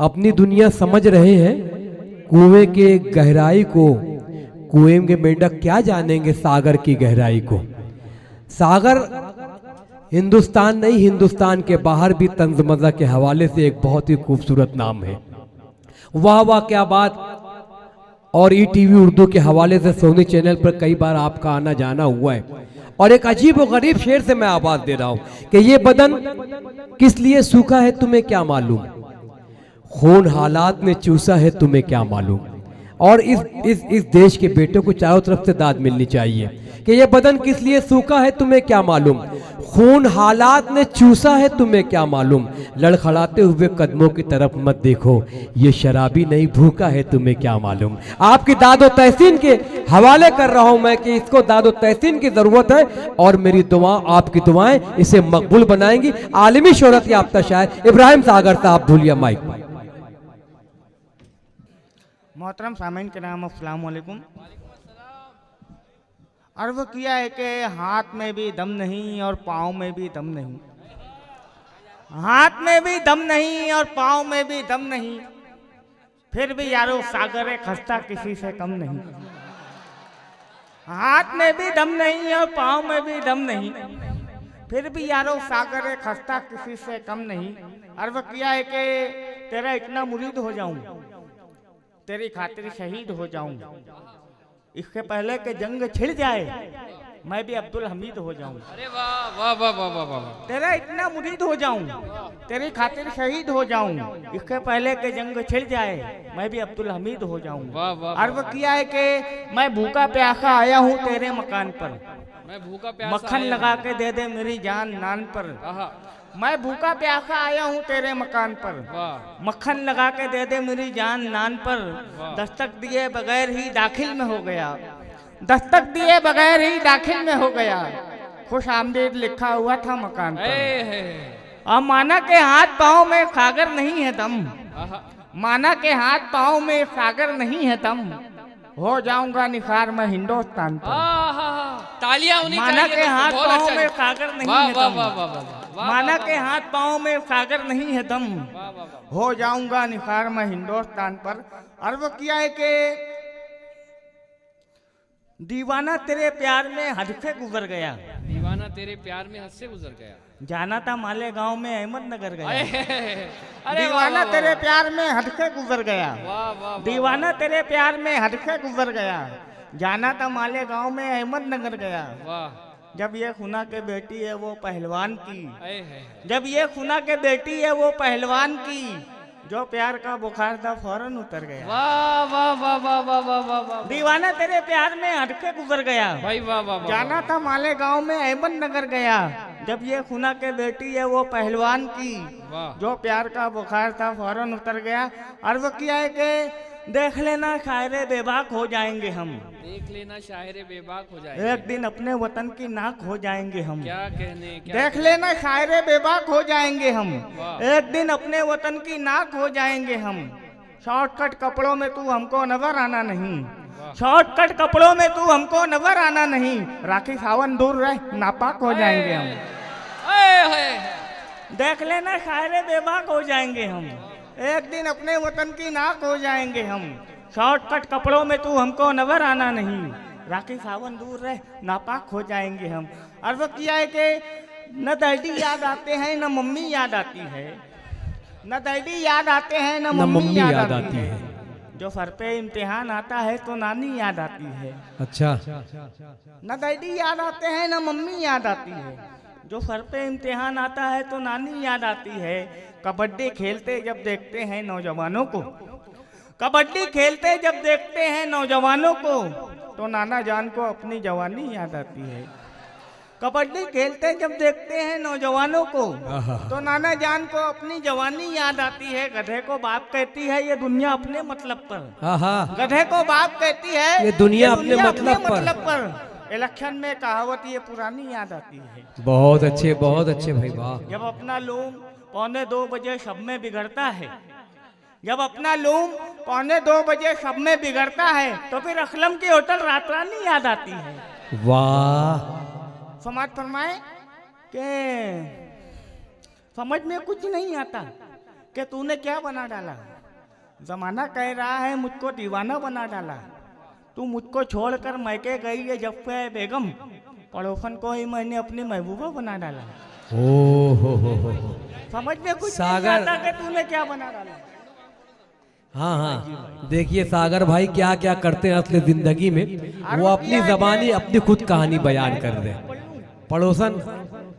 अपनी दुनिया समझ रहे हैं कुएं के गहराई को। कुएं के मेंढक क्या जानेंगे सागर की गहराई को। सागर हिंदुस्तान नहीं, हिंदुस्तान के बाहर भी तंज मज़ा के हवाले से एक बहुत ही खूबसूरत नाम है। वाह वाह क्या बात। और ईटीवी उर्दू के हवाले से सोनी चैनल पर कई बार आपका आना जाना हुआ है। और एक अजीब और गरीब शेर से मैं आवाज दे रहा हूं कि ये बदन किस लिए सूखा है तुम्हें क्या मालूम, खून हालात ने चूसा है तुम्हें क्या मालूम। और इस देश के बेटों को चारों तरफ से दाद मिलनी चाहिए कि ये बदन किस लिए सूखा है तुम्हें क्या मालूम, खून हालात ने चूसा है तुम्हें क्या मालूम। लड़खड़ाते हुए कदमों की तरफ मत देखो, ये शराबी नहीं भूखा है तुम्हें क्या मालूम। आपकी दादो तहसीन के हवाले कर रहा हूं मैं कि इसको दादो तहसीन की जरूरत है और मेरी दुआ आपकी दुआएं इसे मकबूल बनाएंगी। आलमी शोहरत याफ्ता शायर इब्राहिम सागर साहब धुलिया माइक। मोहतरम सामीन के नाम अस्सलाम वालेकुम। अर्ज़ किया है कि हाथ में भी दम नहीं और पाँव में भी दम नहीं, हाथ में भी दम नहीं और पाँव में भी दम नहीं, फिर भी यारो सागर है खस्ता किसी से कम नहीं। हाथ में भी दम नहीं और पाँव में भी दम नहीं, फिर भी यारो सागर है खस्ता किसी से कम नहीं। अर्ज़ किया है कि तेरा इतना मुरीद हो जाऊं, तेरी खातिर शहीद हो जाऊं, इसके पहले कि जंग छिड़ जाए मैं भी अब्दुल हमीद हो जाऊं। अरे वाह वाह वाह वाह वाह वाह। तेरा इतना मुरीद हो जाऊं, तेरी खातिर शहीद हो जाऊं, इसके पहले कि जंग छिड़ जाए मैं भी अब्दुल हमीद हो जाऊं। वाह वाह। अर्ज़ किया है कि मैं भूखा प्यासा आया हूं तेरे मकान पर, मैं भूखा प्यासा मक्खन आया लगा के दे दे मेरी जान नान पर। आहा, मैं भूखा प्यासा आया हूँ तेरे मकान पर, वाह मक्खन लगा के दे दे मेरी जान नान पर। वाह। दस्तक दिए बगैर ही दाखिल में हो गया, दस्तक दिए बगैर ही दाखिल में हो गया, खुश आमदीद लिखा हुआ था मकान पर। हे। और माना के हाथ पाँव में सागर नहीं है दम, आहा, माना के हाथ पाँव में सागर नहीं है दम, हो जाऊंगा निखार मैं हिंदुस्तान पर। आहा, तालियां उन्हीं माना चाहिए के दोस्तों, हाथ बहुत पाँव अच्छा में है। सागर नहीं वाह है वाह दम, वाह वाह वाह वाह, माना वाह, के हाथ पाँव में सागर नहीं है दम, वाह, वाह, वाह। हो जाऊंगा निखार मैं हिंदुस्तान पर। अर्ज़ किया है कि दीवाना तेरे प्यार में हद से गुजर गया, दीवाना तेरे प्यार में हद से गुजर गया। जाना था मालेगांव में अहमदनगर गया। अरे दीवाना वाह, तेरे वाह, प्यार में हद से गुजर गया, वाह वाह, दीवाना तेरे प्यार में हद से गुजर गया, जाना था मालेगांव में अहमदनगर गया। वाह। जब ये खुना के बेटी है वो पहलवान की, अरे है। जब ये खुना के बेटी है वो पहलवान की, जो प्यार का बुखार था फौरन उतर गया। वाह वाह वाह वाह वाह वाह वाह वाह। दीवाना तेरे प्यार में हद के गुजर गया, भाई वाह वाह वाह। जाना था मालेगांव में अहमदनगर गया, जब ये खुना के बेटी है वो पहलवान की, वाह। जो प्यार का बुखार था फौरन उतर गया। अर्ज़ किया है कि देख लेना शायरे बेबाक हो जाएंगे हम, देख लेना शायरे बेबाक हो जाएंगे, एक दिन अपने वतन की नाक हो जाएंगे हम। क्या कहने क्या देख लेना शायरे बेबाक हो जाएंगे हम, वाह। एक दिन अपने वतन की नाक हो जाएंगे हम। शॉर्टकट कपड़ों में तू हमको नजर आना नहीं, शॉर्टकट कपड़ों में तू हमको नजर आना नहीं, राखी सावन दूर रह नापाक हो जाएंगे हम। देख लेना शायरे बेबाक हो जाएंगे हम, एक दिन अपने वतन की नाक हो जाएंगे हम। शॉर्टकट कपड़ों में तू हमको नजर आना नहीं, राखी सावन दूर रह नापाक हो जाएंगे हम। अर्ज़ किया है कि न डैडी याद आते हैं न मम्मी याद आती है, न डैडी याद आते हैं न मम्मी याद आती है, जो सर पे इम्तिहान आता है तो नानी याद आती है। अच्छा, न डैडी याद आते हैं न मम्मी याद आती है, जो सर पे इम्तिहान आता है तो नानी याद आती है। कबड्डी खेलते जब देखते हैं नौजवानों को, कबड्डी खेलते जब देखते हैं नौजवानों को, तो नाना जान को अपनी जवानी याद आती है। कबड्डी खेलते जब देखते हैं नौजवानों को, तो नाना जान को अपनी जवानी याद आती है। गधे को बाप कहती है ये दुनिया अपने मतलब पर, गधे को बाप कहती है ये दुनिया अपने मतलब पर। इलेक्शन में कहावत ये पुरानी याद आती है। बहुत अच्छे भाई वाह। जब अपना लूम 1:45 बजे सब में बिगड़ता है, जब अपना लूम 1:45 बजे सब में बिगड़ता है, तो फिर असलम की होटल रात रानी याद आती है। वाह। समाज फरमाए कि समझ में कुछ नहीं आता कि तूने क्या बना डाला, जमाना कह रहा है मुझको दीवाना बना डाला, तू मुझको छोड़कर मैके गई है जब पे बेगम, पड़ोसन को ही मैंने अपनी महबूबा बना डाला। ओ हो। समझ में कुछ सागर- नहीं आता कि तूने क्या बना डाला। हाँ हाँ, देखिए सागर भाई क्या क्या करते हैं असली जिंदगी में, वो अपनी जबानी अपनी खुद कहानी बयान कर रहे हैं। पड़ोसन,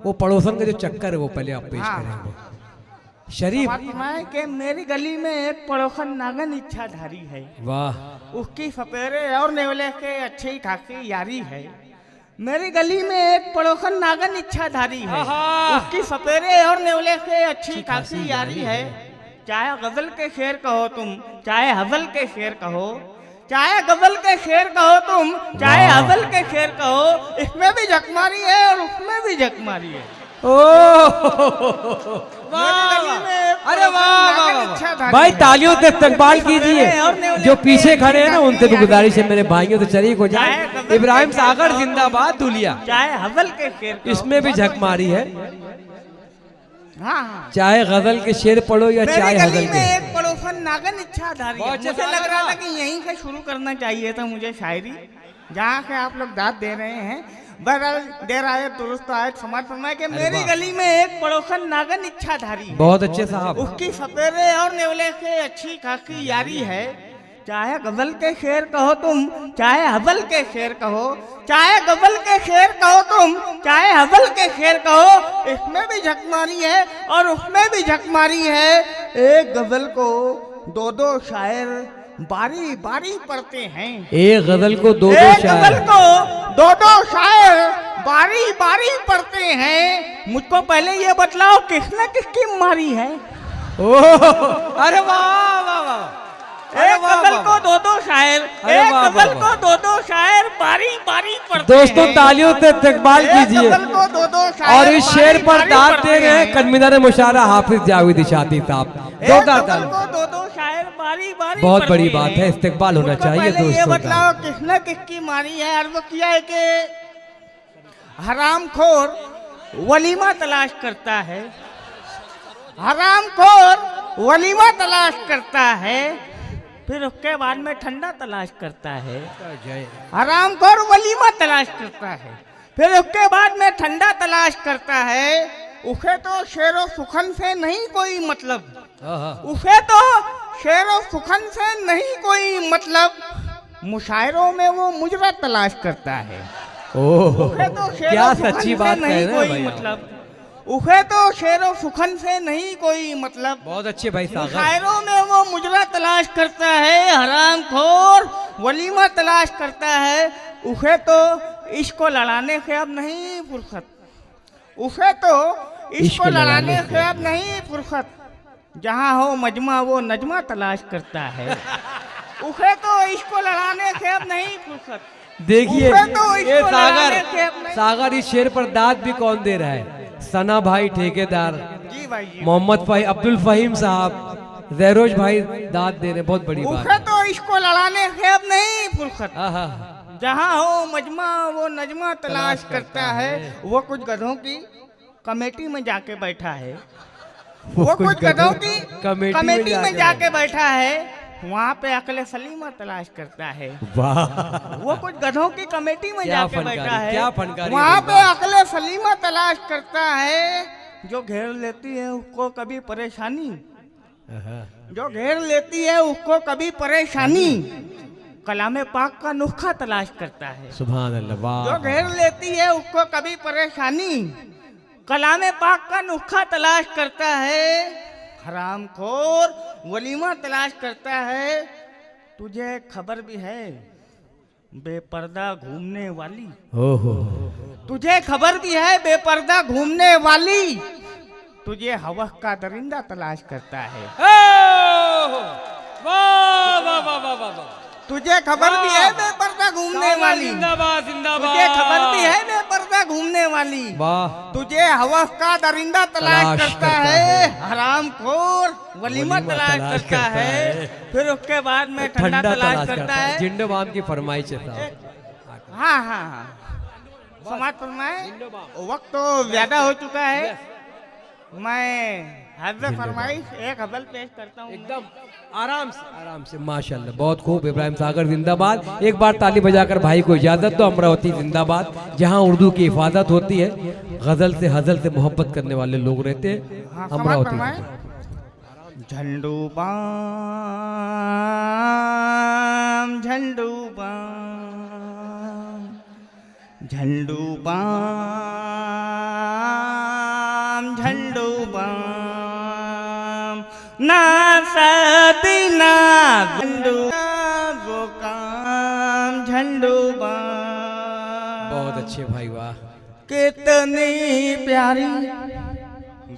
वो पड़ोसन का जो चक्कर है वो पहले आप पेश हाँ। करेंगे। शरीफ, फातिमा के मेरी गली में एक पड़ोसन नागन इच्छाधारी है, वाह, उसकी सपेरे और नेवले के अच्छी खासी यारी है। मेरी गली में एक पड़ोसन नागन इच्छाधारी है, उसकी सपेरे और नेवले के अच्छी खासी यारी है। चाहे गजल के शेर कहो तुम, चाहे हजल के शेर कहो, चाहे गजल के शेर कहो तुम, चाहे हजल के शेर कहो, इसमें भी झकमारी है और उसमें भी झकमारी है। ओ अरे वाह, भाई तालियों से इस्तकबाल कीजिए। जो पीछे खड़े हैं ना उनसे भी गुजारिश है मेरे भाइयों तो शरीक हो जाए। इब्राहिम सागर जिंदाबाद दुलिया, चाहे हजल के शेर कहो, इसमें भी झक मारी है। हाँ हाँ, चाहे गजल के शेर पढ़ो या मेरी चाहे गली हजल में के। एक पड़ोसन नागन इच्छाधारी है। बहुत मुझे अच्छा लग रहा लगा। था कि यहीं से शुरू करना चाहिए था मुझे शायरी, जहाँ के आप लोग दाद दे रहे हैं। बहरहाल देर आए दुरुस्त आए, समाज फरमाए कि मेरी वाह। गली में एक पड़ोसन नागन इच्छाधारी है, बहुत अच्छे साहब, उसकी सपेरे और नेवले से अच्छी खासी यारी है। चाहे गजल के शेर कहो तुम, चाहे हजल के शेर कहो, चाहे गजल के शेर कहो तुम, चाहे हजल के शेर कहो, इसमें भी झकमारी है और उसमें भी झकमारी है। एक गजल को दो दो शायर बारी बारी पढ़ते हैं, एक गजल को दो एक शायर, गजल को दो दो शायर बारी बारी पढ़ते हैं। मुझको पहले ये बतलाओ किसने किसकी मारी है। ओह, अरे वाह वाह वाह, एक गजल को दो दो शायर, अरे एक वाह, गजल वाह, को दो दो शायर बारी बारी पढ़ते हैं। दोस्तों तालियों से इस्तकबाल एक कीजिए। गजल को दो दो शायर और इस शेर पर बारी दाद पढ़ते दे रहे हैं हैं। कन्वीनर मुशारा हाफिज जावेद इशाती साहब। एक जोरदार गजल ताली, को दो दो शायर बारी बारी बहुत पढ़ते बड़ी बात हैं। है, इस्तकबाल होना मुझको चाहिए पहले ये दोस्तों का। बतलाओ किसने किसकी मारी है। अर्ज किया है कि हरामखोर वलीमा तलाश करता है, हरामखोर वलीमा तलाश करता है, फिर उसके बाद में ठंडा तलाश करता है। हरामखोर वलीमा तलाश करता है, फिर उसके बाद में ठंडा तलाश करता है। उसे तो शेरो सुखन से नहीं कोई मतलब, उसे तो शेरो सुखन से नहीं कोई मतलब, मुशायरों में वो मुजरा तलाश करता है। ओह, उसे तो शेरो क्या सुखन सच्ची से बात कह नहीं रहे हैं कोई भाई आप। मतलब, उसे तो शेरो सुखन से नहीं कोई मतलब, बहुत अच्छे भाई सागर। मुशायरों में वो मुजरा तलाश करता है। हरामखोर वलीमा तलाश करता है, उसे तो इश्क को लड़ाने से अब नहीं फुर्सत, उसे तो इश्क को लड़ाने से अब नहीं फुर्सत, जहाँ हो मजमा वो नजमा तलाश करता है। उसे तो इश्क को लड़ाने से अब नहीं फुर्सत। देखिए उसे तो इसको ये लड़ाने से अब सागर, नहीं- सागर इस शेर पर दाद भी कौन दे रहा है? सना भाई ठेकेदार, जी भाई जी, मोहम्मद भाई, अब्दुल फहीम साहब, जैरोज भाई दाद दे रहे, बहुत बड़ी बात उसे तो इसको लड़ाने से अब नहीं फुर्सत, है। आहा, जहाँ हो मजमा वो नजमा तलाश करता है। वो कुछ गधों की कमेटी में जाके बैठा है, वो कुछ गधों की कमेटी में जाके बैठा है, वहाँ पे अकले सलीमा तलाश करता है। वाह, वो कुछ गधों की कमेटी में क्या जाके फनकारी, बैठा है, क्या फनकारी वहाँ है पे अकले सलीमा तलाश करता है। जो घेर लेती है उसको कभी परेशानी, जो घेर लेती है उसको कभी परेशानी, कलामे पाक का नुस्खा तलाश करता है। सुभान अल्लाह, जो वाह, घेर लेती है उसको कभी परेशानी, कलामे पाक का नुस्खा तलाश करता है। हरामखोर वलीमा तलाश करता है। तुझे खबर भी है बेपर्दा घूमने वाली, ओहो, तुझे खबर भी है बेपर्दा घूमने वाली, तुझे हवस का दरिंदा तलाश करता है। वाह वाह वाह वाह वाह, तुझे खबर भी है बेपर्दा घूमने वाली, जिंदाबाद जिंदाबाद, तुझे खबर भी है बेपर्दा घूमने वाली, वाह, तुझे हवस का दरिंदा तलाश करता है। हरामखोर वलीमा तलाश करता है, फिर उसके बाद में ठंडा तलाश करता है। जिंडो बाम की फरमाइश है साहब। हाँ हाँ हाँ, समाज फरमाए। वक्त तो ज्यादा हो चुका है, मैं हज़रत फरमाइश एक गज़ल पेश करता हूँ। एकदम आराम से माशाल्लाह, बहुत खूब। इब्राहिम सागर जिंदाबाद। एक बार ताली बजाकर भाई को इजाजत दो। अमरावती जिंदाबाद, जहाँ उर्दू की हिफाजत होती है, गजल से हजल से मोहब्बत करने वाले लोग रहते हैं। हाँ, अमरावती झंडू बाम झंडू बाम झंडू बाम झंडू बाम ना सदीना झंडू वो काम झंडू बाम। बहुत अच्छे भाई, वाह। कितनी प्यारी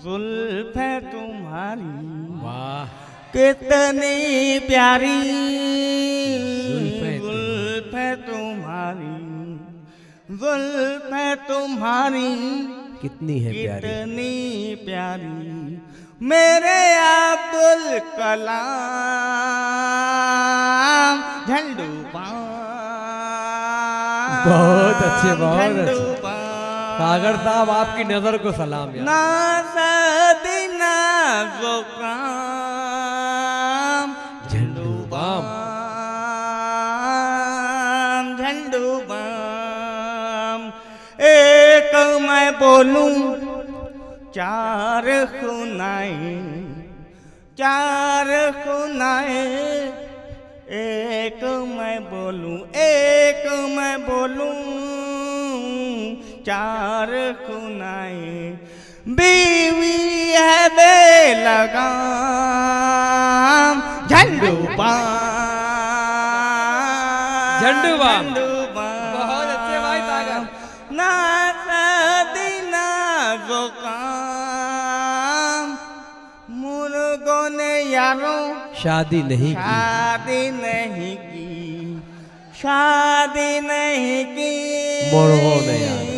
जुल्फ है तुम्हारी, वाह। कितनी प्यारी जुल्फ है तुम्हारी, जुल्फ है तुम्हारी कितनी है प्यारी, कितनी प्यारी मेरे अब्दुल कलाम झंडू बाम। बहुत अच्छे, बहुत झंडू अच्छे। बाम। सागर साहब, आपकी नजर को सलाम यार। ना सदीना वो काम झंडू बाम। झंडू बाम। एक मैं बोलूं चार खुनाए, चार खुनाए। एक मैं बोलूं, एक मैं बोलूं चार खुनाए। बीवी है बेलगाम झंडू बाम। झंडू बाम। झंडू बाम। बहुत अच्छे भाई सागर। ना सदीना वो काम मुर्गों ने यारों शादी नहीं की, शादी नहीं की, शादी नहीं की। मुर्गों ने यारों,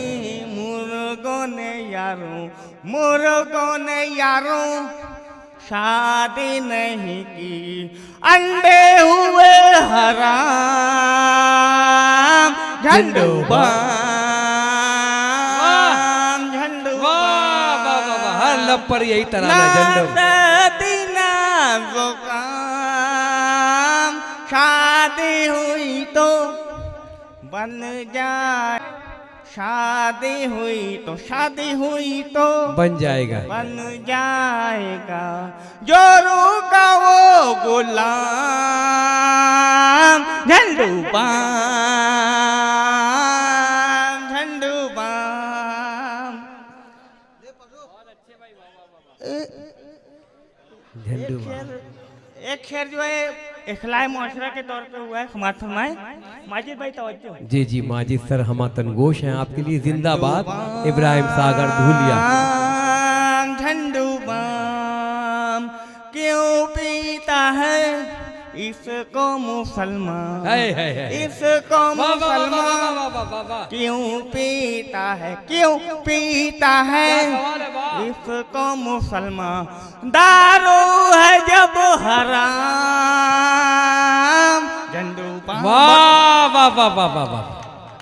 मुर्गों ने यारों, मुर्गों ने यारों शादी नहीं की। अंडे हुए हराम झंडू बाम। झंडू वाह वाह वाह वाह। हर लब पर यही तराना, झंडू। सदीना वो काम शादी हुई तो बन जाए, शादी हुई तो, शादी हुई तो बन जाएगा, बन जाएगा जोरू का वो गुलाम झंडू बाम। झंडू बाम। झंडू बाम। एक शेर जो है इखलाए मुआशरा के तौर पे हुआ है, समात फरमाए माजिद भाई तवज्जो। जी जी, माजिद सर हमातन गोश हैं आपके लिए। जिंदाबाद इब्राहिम सागर धूलिया। झंडू बाम क्यों पीता है इसको मुसलमान, इसको मुसलमान क्यों पीता है, क्यों पीता है इसको मुसलमान। दारू है जब हराम झंडू बाम। वाह वाह वाह वाह वाह वाह।